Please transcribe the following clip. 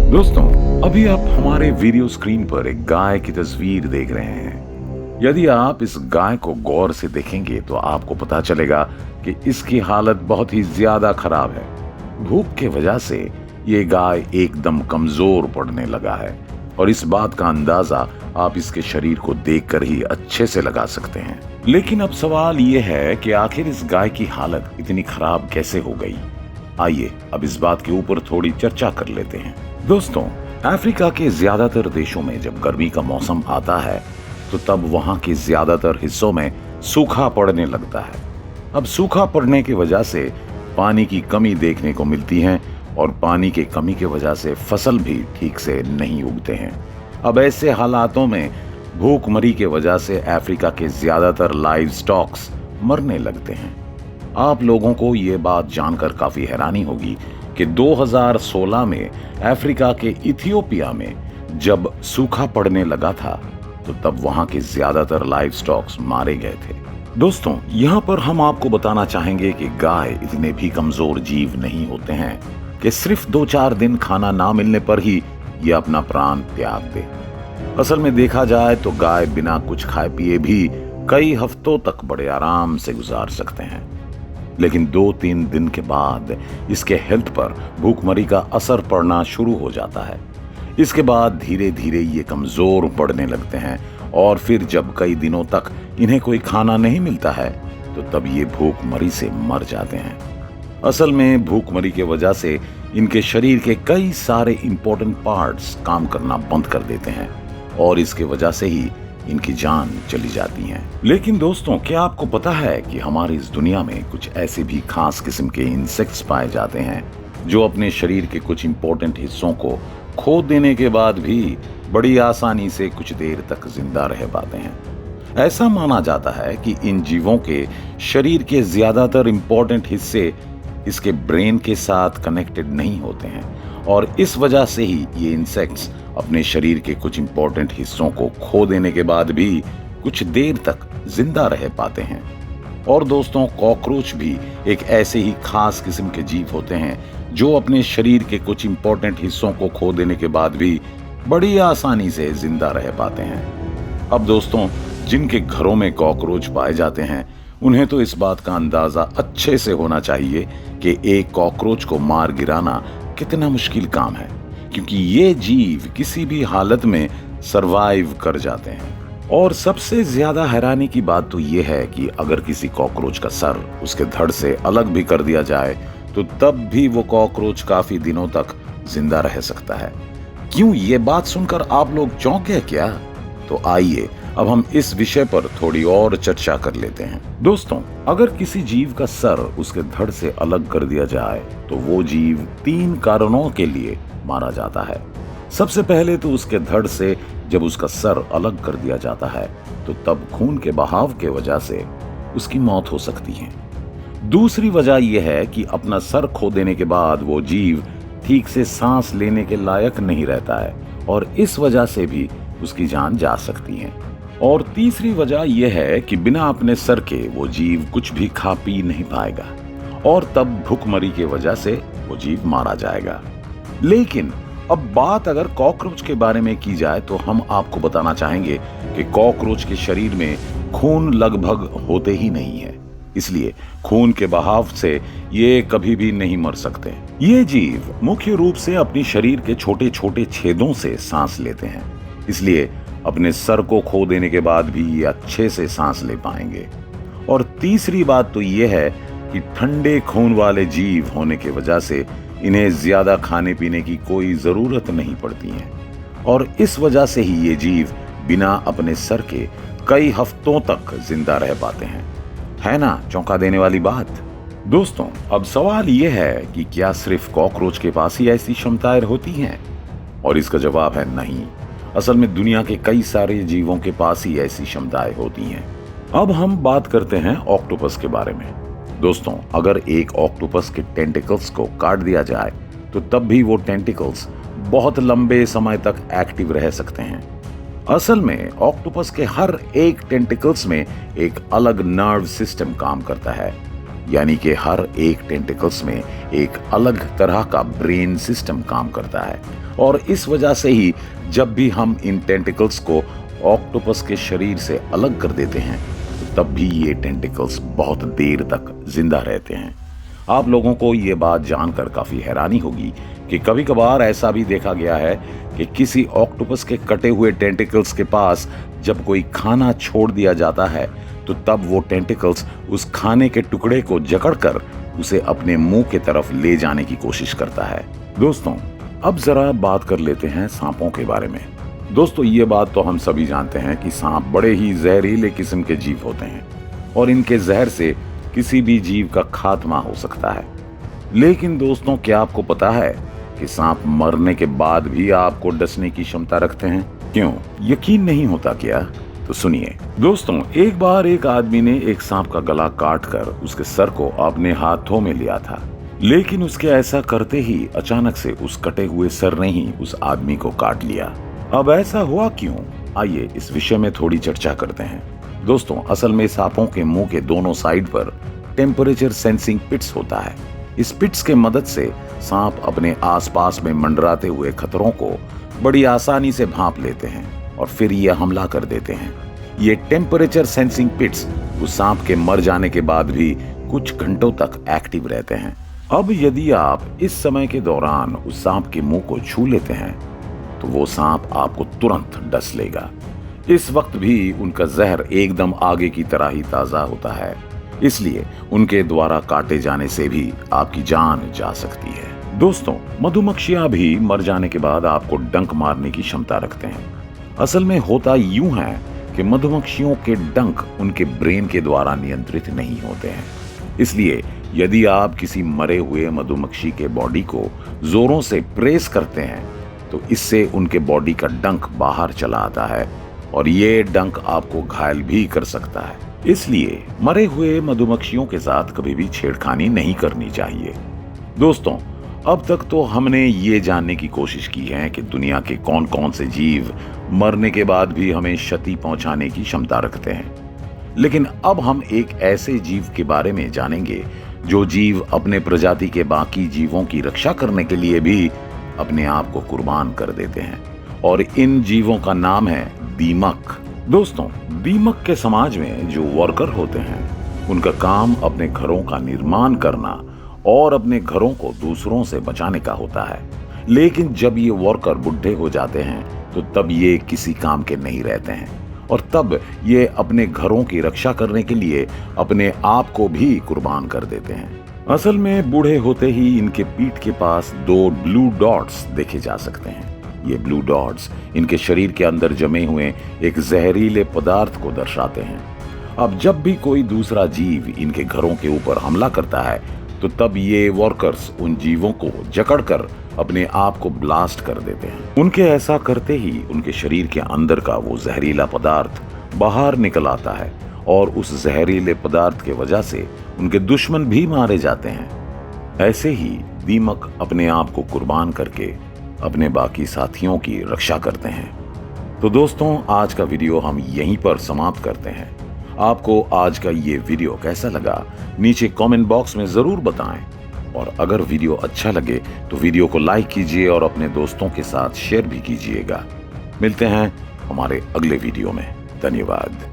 दोस्तों, अभी आप हमारे वीडियो स्क्रीन पर एक गाय की तस्वीर देख रहे हैं। यदि आप इस गाय को गौर से देखेंगे तो आपको पता चलेगा कि इसकी हालत बहुत ही ज्यादा खराब है। भूख की वजह से ये गाय एकदम कमजोर पड़ने लगा है और इस बात का अंदाजा आप इसके शरीर को देखकर ही अच्छे से लगा सकते हैं। लेकिन अब सवाल ये है कि आखिर इस गाय की हालत इतनी खराब कैसे हो गई? आइए अब इस बात के ऊपर थोड़ी चर्चा कर लेते हैं। दोस्तों, अफ्रीका के ज्यादातर देशों में जब गर्मी का मौसम आता है तो तब वहां के ज्यादातर हिस्सों में सूखा पड़ने लगता है। अब सूखा पड़ने की वजह से पानी की कमी देखने को मिलती है और पानी की कमी की वजह से फसल भी ठीक से नहीं उगते हैं। अब ऐसे हालातों में भूखमरी की वजह से अफ्रीका के ज्यादातर लाइव स्टॉक्स मरने लगते हैं। आप लोगों को ये बात जानकर काफी हैरानी होगी कि 2016 में अफ्रीका के इथियोपिया में जब सूखा पड़ने लगा था तो तब वहां के ज्यादातर लाइव स्टॉक्स मारे गए थे। दोस्तों, यहाँ पर हम आपको बताना चाहेंगे कि गाय इतने भी कमजोर जीव नहीं होते हैं कि सिर्फ 2-4 दिन खाना ना मिलने पर ही ये अपना प्राण त्याग दे। असल में देखा जाए तो गाय बिना कुछ खाए पिए भी कई हफ्तों तक बड़े आराम से गुजार सकते हैं, लेकिन 2-3 दिन के बाद इसके हेल्थ पर भूखमरी का असर पड़ना शुरू हो जाता है। इसके बाद धीरे धीरे ये कमजोर पड़ने लगते हैं और फिर जब कई दिनों तक इन्हें कोई खाना नहीं मिलता है तो तब ये भूखमरी से मर जाते हैं। असल में भूखमरी की वजह से इनके शरीर के कई सारे इंपॉर्टेंट पार्ट्स काम करना बंद कर देते हैं और इसके वजह से ही इनकी जान चली जाती है। लेकिन दोस्तों, क्या आपको पता है कि हमारी इस दुनिया में कुछ ऐसे भी खास किस्म के इंसेक्ट्स पाए जाते हैं जो अपने शरीर के कुछ इंपॉर्टेंट हिस्सों को खो देने के बाद भी बड़ी आसानी से कुछ देर तक जिंदा रह पाते हैं। ऐसा माना जाता है कि इन जीवों के शरीर के ज्यादातर इंपॉर्टेंट हिस्से इसके ब्रेन के साथ कनेक्टेड नहीं होते हैं और इस वजह से ही ये इंसेक्ट्स अपने शरीर के कुछ इंपॉर्टेंट हिस्सों को खो देने के बाद भी कुछ देर तक जिंदा रह पाते हैं। और दोस्तों, कॉकरोच भी एक ऐसे ही खास किस्म के जीव होते हैं जो अपने शरीर के कुछ इंपॉर्टेंट हिस्सों को खो देने के बाद भी बड़ी आसानी से जिंदा रह पाते हैं। अब दोस्तों, जिनके घरों में कॉकरोच पाए जाते हैं उन्हें तो इस बात का अंदाजा अच्छे से होना चाहिए कि एक कॉकरोच को मार गिराना कितना मुश्किल काम है, क्योंकि ये जीव किसी भी हालत में सरवाइव कर जाते हैं। और सबसे ज्यादा हैरानी की बात तो ये है कि अगर किसी कॉकरोच का सर उसके धड़ से अलग भी कर दिया जाए तो तब भी वो कॉकरोच काफी दिनों तक जिंदा रह सकता है। क्यों, ये बात सुनकर आप लोग चौंके क्या? तो आइए अब हम इस विषय पर थोड़ी और चर्चा कर लेते हैं। दोस्तों, अगर किसी जीव का सर उसके धड़ से अलग कर दिया जाए तो वो जीव 3 कारणों के लिए मारा जाता है। सबसे पहले तो उसके धड़ से जब उसका सर अलग कर दिया जाता है तो तब खून के बहाव के वजह से उसकी मौत हो सकती है। दूसरी वजह यह है कि अपना सर खो देने के बाद वो जीव ठीक से सांस लेने के लायक नहीं रहता है और इस वजह से भी उसकी जान जा सकती है। और तीसरी वजह यह है कि बिना अपने सर के वो जीव कुछ भी खा पी नहीं पाएगा और तब भूखमरी की वजह से वो जीव मारा जाएगा। लेकिन अब बात अगर कॉकरोच के बारे में की जाए तो हम आपको बताना चाहेंगे कि कॉकरोच के शरीर में खून लगभग होते ही नहीं है, इसलिए खून के बहाव से ये कभी भी नहीं मर सकते। ये जीव मुख्य रूप से अपनी शरीर के छोटे छोटे छेदों से सांस लेते हैं, इसलिए अपने सर को खो देने के बाद भी ये अच्छे से सांस ले पाएंगे। और तीसरी बात तो ये है कि ठंडे खून वाले जीव होने की वजह से इन्हें ज्यादा खाने पीने की कोई जरूरत नहीं पड़ती है और इस वजह से ही ये जीव बिना अपने सर के कई हफ्तों तक जिंदा रह पाते हैं। है ना चौंका देने वाली बात? दोस्तों, अब सवाल ये है कि क्या सिर्फ कॉकरोच के पास ही ऐसी क्षमताएं होती हैं? और इसका जवाब है नहीं। असल में दुनिया के कई सारे जीवों के पास ही ऐसी क्षमताएं होती हैं। अब हम बात करते हैं ऑक्टोपस के बारे में। दोस्तों, अगर एक ऑक्टोपस के टेंटिकल्स को काट दिया जाए तो तब भी वो टेंटिकल्स बहुत लंबे समय तक एक्टिव रह सकते हैं। असल में ऑक्टोपस के हर एक टेंटिकल्स में एक अलग नर्व सिस्टम काम करता है यानी कि हर एक टेंटिकल्स में एक अलग तरह का ब्रेन सिस्टम काम करता है और इस वजह से ही जब भी हम इन टेंटिकल्स को ऑक्टोपस के शरीर से अलग कर देते हैं तो तब भी ये टेंटिकल्स बहुत देर तक जिंदा रहते हैं। आप लोगों को ये बात जानकर काफी हैरानी होगी कि कभी कभार ऐसा भी देखा गया है कि किसी ऑक्टोपस के कटे हुए टेंटिकल्स के पास जब कोई खाना छोड़ दिया जाता है तो तब वो टेंटिकल्स उस खाने के टुकड़े को जकड़कर उसे अपने मुंह की तरफ ले जाने की कोशिश करता है। दोस्तों, अब जरा बात कर लेते हैं सांपों के बारे में। दोस्तों, ये बात तो हम सभी जानते हैं कि सांप बड़े ही जहरीले किस्म के जीव होते हैं और इनके जहर से किसी भी जीव का खात्मा हो सकता है। लेकिन दोस्तों, क्या आपको पता है कि सांप मरने के बाद भी आपको डसने की क्षमता रखते हैं? क्यों, यकीन नहीं होता क्या? तो सुनिए दोस्तों, एक बार एक आदमी ने एक सांप का गला काटकर उसके सर को अपने हाथों में लिया था, लेकिन उसके ऐसा करते ही अचानक से उस कटे हुए सर ने ही उस आदमी को काट लिया। अब ऐसा हुआ क्यों? आइए इस विषय में थोड़ी चर्चा करते हैं। दोस्तों, असल में सांपों के मुंह के दोनों साइड पर टेम्परेचर सेंसिंग पिट्स होता है। इस पिट्स के मदद से सांप अपने आसपास में मंडराते हुए खतरों को बड़ी आसानी से भांप लेते हैं और फिर ये हमला कर देते हैं। ये टेम्परेचर सेंसिंग पिट्स उस सांप के मर जाने के बाद भी कुछ घंटों तक एक्टिव रहते हैं। अब यदि आप इस समय के दौरान उस सांप के मुंह को छू लेते हैं तो वो सांप आपको तुरंत डस लेगा। इस वक्त भी उनका जहर एकदम आगे की तरह ही ताजा होता है, इसलिए उनके द्वारा काटे जाने से भी आपकी जान जा सकती है। दोस्तों, मधुमक्खियां भी मर जाने के बाद आपको डंक मारने की क्षमता रखते हैं। असल में होता यूं है कि मधुमक्खियों के डंक उनके ब्रेन के द्वारा नियंत्रित नहीं होते हैं, इसलिए यदि आप किसी मरे हुए मधुमक्खी के बॉडी को जोरों से प्रेस करते हैं तो इससे उनके बॉडी का डंक बाहर चला आता है और ये डंक आपको घायल भी कर सकता है। इसलिए मरे हुए मधुमक्खियों के साथ कभी भी छेड़खानी नहीं करनी चाहिए। दोस्तों, अब तक तो हमने ये जानने की कोशिश की है कि दुनिया के कौन कौन से जीव मरने के बाद भी हमें क्षति पहुंचाने की क्षमता रखते हैं, लेकिन अब हम एक ऐसे जीव के बारे में जानेंगे जो जीव अपने प्रजाति के बाकी जीवों की रक्षा करने के लिए भी अपने आप को कुर्बान कर देते हैं और इन जीवों का नाम है दीमक। दोस्तों, दीमक के समाज में जो वर्कर होते हैं उनका काम अपने घरों का निर्माण करना और अपने घरों को दूसरों से बचाने का होता है। लेकिन जब ये वर्कर बुढ़े हो जाते हैं तो तब ये किसी काम के नहीं रहते हैं और तब ये अपने घरों की रक्षा करने के लिए अपने आप को भी कुर्बान कर देते हैं। असल में बूढ़े होते ही इनके पीठ के पास 2 ब्लू डॉट्स देखे जा सकते हैं। ये ब्लू डॉट्स इनके शरीर के अंदर जमे हुए एक जहरीले पदार्थ को दर्शाते हैं। अब जब भी कोई दूसरा जीव इनके घरों के ऊपर हमला करता है तो तब ये वर्कर्स उन जीवों को जकड़कर अपने आप को ब्लास्ट कर देते हैं। उनके ऐसा करते ही उनके शरीर के अंदर का वो जहरीला पदार्थ बाहर निकल आता है और उस जहरीले पदार्थ के वजह से उनके दुश्मन भी मारे जाते हैं। ऐसे ही दीमक अपने आप को कुर्बान करके अपने बाकी साथियों की रक्षा करते हैं। तो दोस्तों, आज का वीडियो हम यहीं पर समाप्त करते हैं। आपको आज का ये वीडियो कैसा लगा नीचे कमेंट बॉक्स में जरूर बताएं और अगर वीडियो अच्छा लगे तो वीडियो को लाइक कीजिए और अपने दोस्तों के साथ शेयर भी कीजिएगा। मिलते हैं हमारे अगले वीडियो में। धन्यवाद।